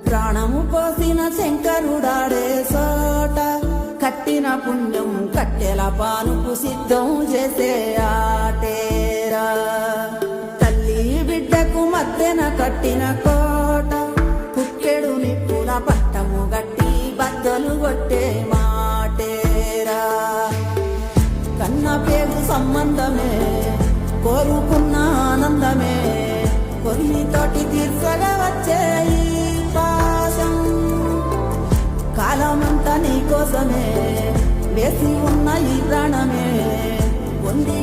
ప్రాణము పోసిన శంకరుడాడే సోట కట్టిన పుణ్యం కట్టెల పానుకు సిద్ధం చేసే ఆటేరా. తల్లి బిడ్డకు మధ్యన కట్టిన కోట కుక్కెడు నిప్పుల పట్టము గట్టి బద్దలు కొట్టే మాటేరా. కన్న పేరు సంబంధమే కోరుకున్న ఆనందమే కొన్నితోటి తీర్చగా వచ్చే ఈ పాశం కాలమంతా నీ కోసమే వేసి ఉన్న ఈ ప్రాణమే పొంది